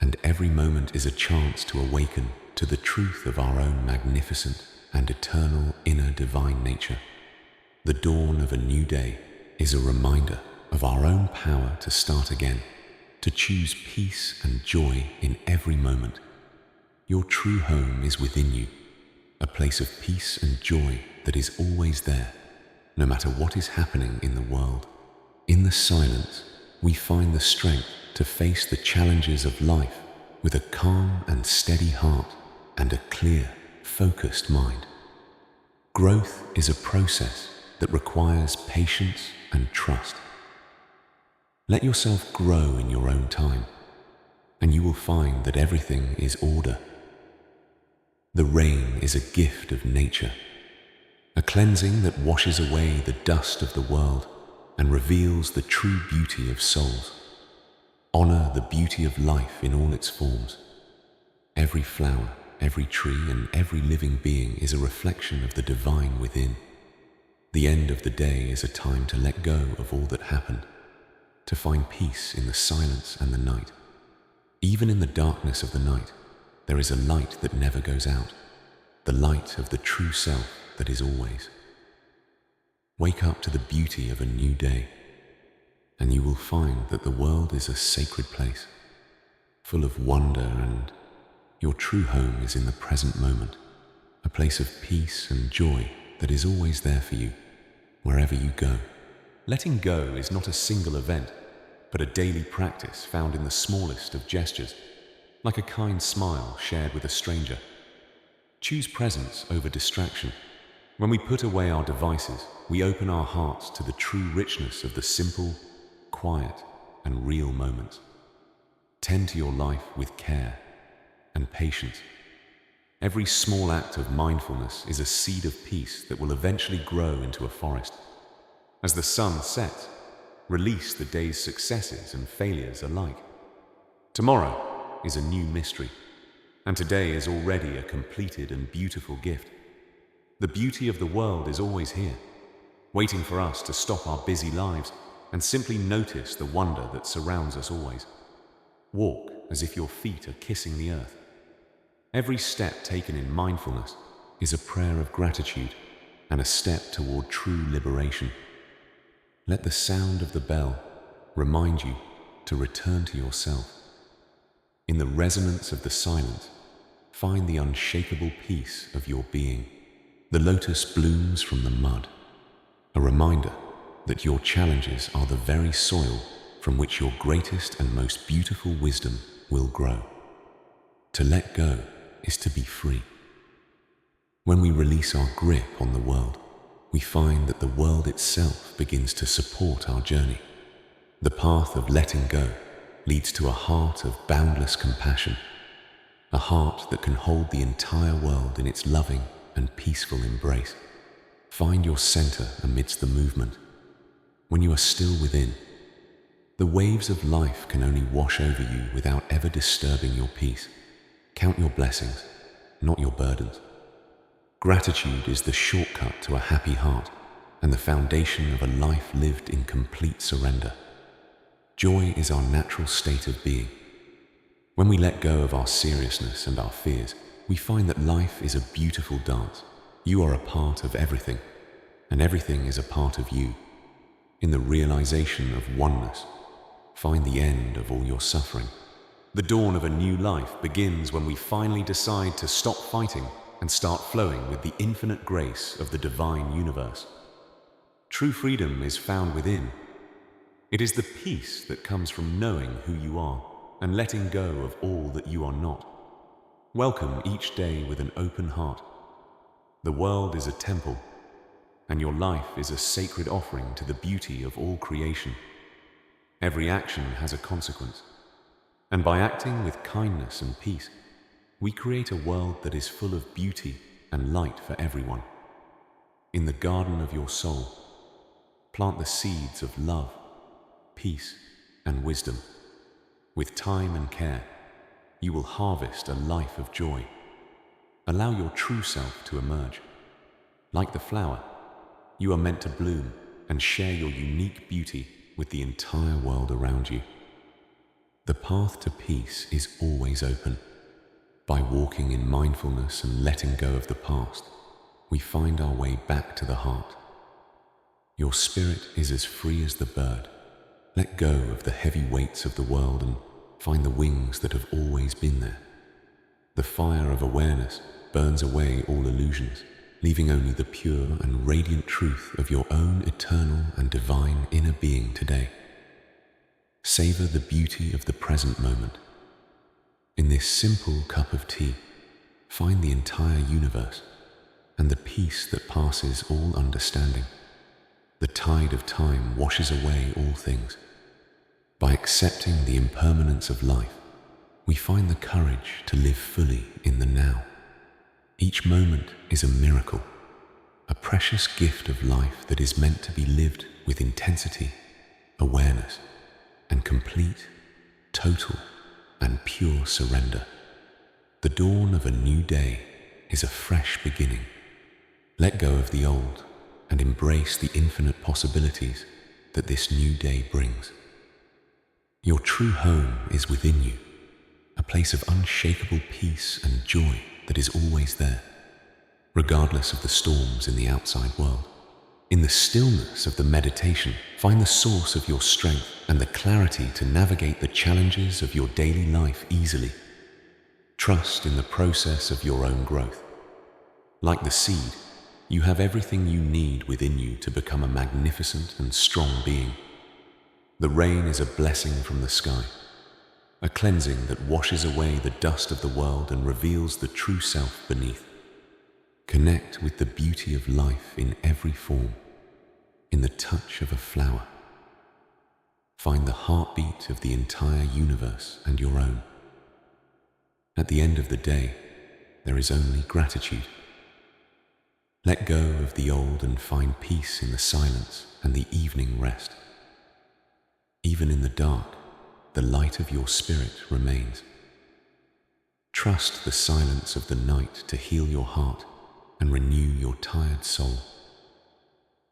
and every moment is a chance to awaken to the truth of our own magnificent and eternal inner divine nature. The dawn of a new day is a reminder of our own power to start again, to choose peace and joy in every moment. Your true home is within you, a place of peace and joy that is always there, no matter what is happening in the world. In the silence, we find the strength to face the challenges of life with a calm and steady heart and a clear, focused mind. Growth is a process that requires patience and trust. Let yourself grow in your own time, and you will find that everything is order. The rain is a gift of nature, a cleansing that washes away the dust of the world and reveals the true beauty of souls. Honor the beauty of life in all its forms. Every flower, every tree, and every living being is a reflection of the divine within. The end of the day is a time to let go of all that happened, to find peace in the silence and the night. Even in the darkness of the night, there is a light that never goes out, the light of the true self that is always. Wake up to the beauty of a new day, and you will find that the world is a sacred place, full of wonder, and your true home is in the present moment, a place of peace and joy that is always there for you, wherever you go. Letting go is not a single event, but a daily practice found in the smallest of gestures, like a kind smile shared with a stranger. Choose presence over distraction. When we put away our devices, we open our hearts to the true richness of the simple, quiet, and real moments. Tend to your life with care and patience. Every small act of mindfulness is a seed of peace that will eventually grow into a forest. As the sun sets, release the day's successes and failures alike. Tomorrow is a new mystery, and today is already a completed and beautiful gift. The beauty of the world is always here, waiting for us to stop our busy lives and simply notice the wonder that surrounds us always. Walk as if your feet are kissing the earth. Every step taken in mindfulness is a prayer of gratitude and a step toward true liberation. Let the sound of the bell remind you to return to yourself. In the resonance of the silence, find the unshakable peace of your being. The lotus blooms from the mud, a reminder that your challenges are the very soil from which your greatest and most beautiful wisdom will grow. To let go is to be free. When we release our grip on the world, we find that the world itself begins to support our journey. The path of letting go leads to a heart of boundless compassion, a heart that can hold the entire world in its loving and peaceful embrace. Find your center amidst the movement. When you are still within, the waves of life can only wash over you without ever disturbing your peace. Count your blessings, not your burdens. Gratitude is the shortcut to a happy heart and the foundation of a life lived in complete surrender. Joy is our natural state of being. When we let go of our seriousness and our fears, we find that life is a beautiful dance. You are a part of everything, and everything is a part of you. In the realization of oneness, find the end of all your suffering. The dawn of a new life begins when we finally decide to stop fighting and start flowing with the infinite grace of the divine universe. True freedom is found within. It is the peace that comes from knowing who you are and letting go of all that you are not. Welcome each day with an open heart. The world is a temple, and your life is a sacred offering to the beauty of all creation. Every action has a consequence, and by acting with kindness and peace, we create a world that is full of beauty and light for everyone. In the garden of your soul, plant the seeds of love, peace, and wisdom. With time and care, you will harvest a life of joy. Allow your true self to emerge. Like the flower, you are meant to bloom and share your unique beauty with the entire world around you. The path to peace is always open. By walking in mindfulness and letting go of the past, we find our way back to the heart. Your spirit is as free as the bird. Let go of the heavy weights of the world and find the wings that have always been there. The fire of awareness burns away all illusions, leaving only the pure and radiant truth of your own eternal and divine inner being today. Savor the beauty of the present moment. In this simple cup of tea, find the entire universe and the peace that passes all understanding. The tide of time washes away all things. By accepting the impermanence of life, we find the courage to live fully in the now. Each moment is a miracle, a precious gift of life that is meant to be lived with intensity, awareness, and complete, total, and pure surrender. The dawn of a new day is a fresh beginning. Let go of the old and embrace the infinite possibilities that this new day brings. Your true home is within you, a place of unshakable peace and joy that is always there, regardless of the storms in the outside world. In the stillness of the meditation, find the source of your strength and the clarity to navigate the challenges of your daily life easily. Trust in the process of your own growth. Like the seed, you have everything you need within you to become a magnificent and strong being. The rain is a blessing from the sky, a cleansing that washes away the dust of the world and reveals the true self beneath. Connect with the beauty of life in every form, in the touch of a flower. Find the heartbeat of the entire universe and your own. At the end of the day, there is only gratitude. Let go of the old and find peace in the silence and the evening rest. Even in the dark, the light of your spirit remains. Trust the silence of the night to heal your heart and renew your tired soul.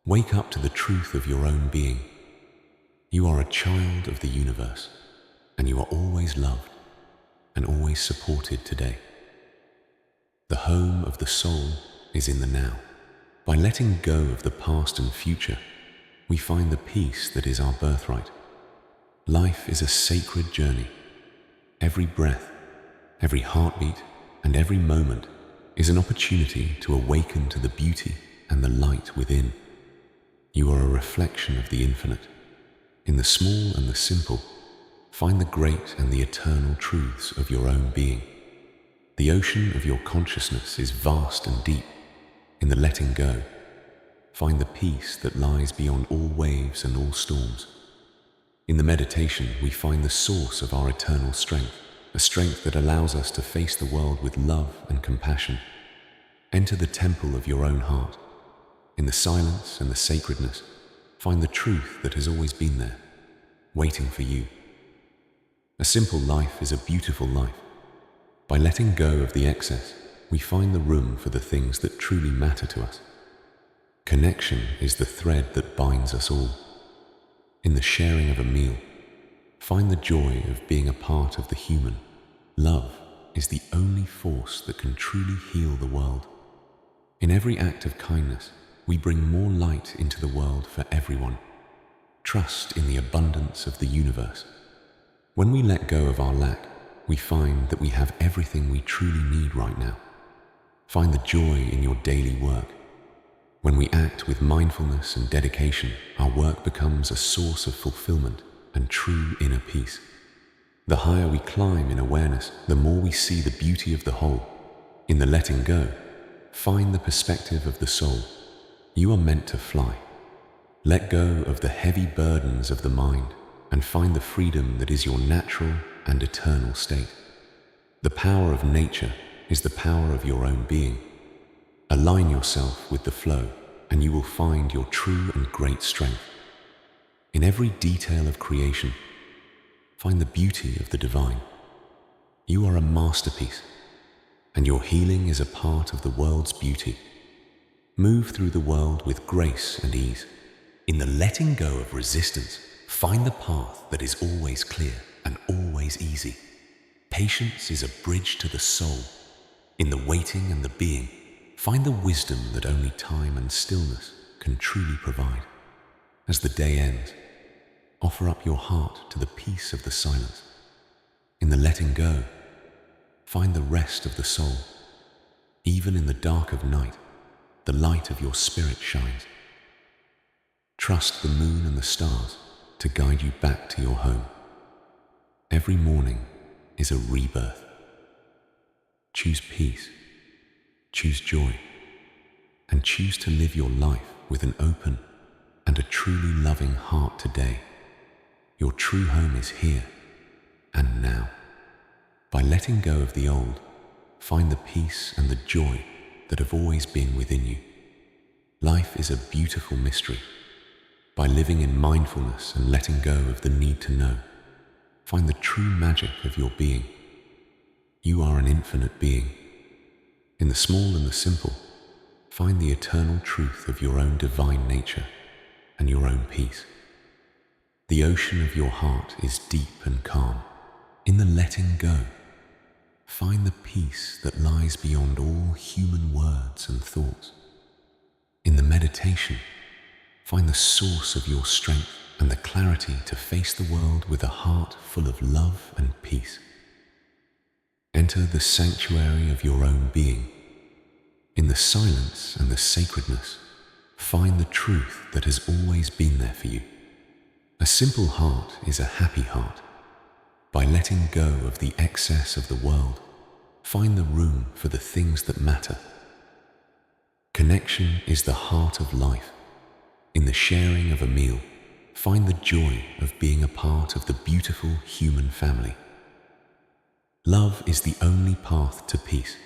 Wake up to the truth of your own being. You are a child of the universe, and you are always loved and always supported today. The home of the soul is in the now. By letting go of the past and future, we find the peace that is our birthright. Life is a sacred journey. Every breath, every heartbeat, and every moment is an opportunity to awaken to the beauty and the light within. You are a reflection of the infinite. In the small and the simple, find the great and the eternal truths of your own being. The ocean of your consciousness is vast and deep. In the letting go, find the peace that lies beyond all waves and all storms. In the meditation, we find the source of our eternal strength, a strength that allows us to face the world with love and compassion. Enter the temple of your own heart. In the silence and the sacredness, find the truth that has always been there, waiting for you. A simple life is a beautiful life. By letting go of the excess, we find the room for the things that truly matter to us. Connection is the thread that binds us all. In the sharing of a meal, find the joy of being a part of the human. Love is the only force that can truly heal the world. In every act of kindness, we bring more light into the world for everyone. Trust in the abundance of the universe. When we let go of our lack, we find that we have everything we truly need right now. Find the joy in your daily work. When we act with mindfulness and dedication, our work becomes a source of fulfillment and true inner peace. The higher we climb in awareness, the more we see the beauty of the whole. In the letting go, find the perspective of the soul. You are meant to fly. Let go of the heavy burdens of the mind and find the freedom that is your natural and eternal state. The power of nature is the power of your own being. Align yourself with the flow, and you will find your true and great strength. In every detail of creation, find the beauty of the divine. You are a masterpiece, and your healing is a part of the world's beauty. Move through the world with grace and ease. In the letting go of resistance, find the path that is always clear and always easy. Patience is a bridge to the soul. In the waiting and the being, find the wisdom that only time and stillness can truly provide. As the day ends, offer up your heart to the peace of the silence. In the letting go, find the rest of the soul. Even in the dark of night, the light of your spirit shines. Trust the moon and the stars to guide you back to your home. Every morning is a rebirth. Choose peace, choose joy, and choose to live your life with an open and a truly loving heart today. Your true home is here and now. By letting go of the old, find the peace and the joy that have always been within you. Life is a beautiful mystery. By living in mindfulness and letting go of the need to know, find the true magic of your being. You are an infinite being. In the small and the simple, find the eternal truth of your own divine nature and your own peace. The ocean of your heart is deep and calm. In the letting go, find the peace that lies beyond all human words and thoughts. In the meditation, find the source of your strength and the clarity to face the world with a heart full of love and peace. Enter the sanctuary of your own being. In the silence and the sacredness, find the truth that has always been there for you. A simple heart is a happy heart. By letting go of the excess of the world, find the room for the things that matter. Connection is the heart of life. In the sharing of a meal, find the joy of being a part of the beautiful human family. Love is the only path to peace.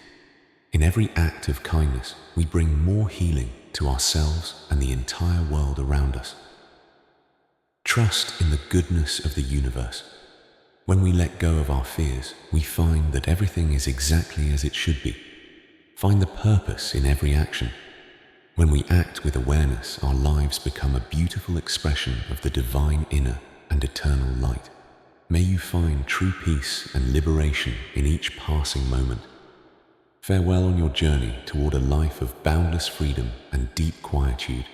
In every act of kindness, we bring more healing to ourselves and the entire world around us. Trust in the goodness of the universe. When we let go of our fears, we find that everything is exactly as it should be. Find the purpose in every action. When we act with awareness, our lives become a beautiful expression of the divine inner and eternal light. May you find true peace and liberation in each passing moment. Farewell on your journey toward a life of boundless freedom and deep quietude.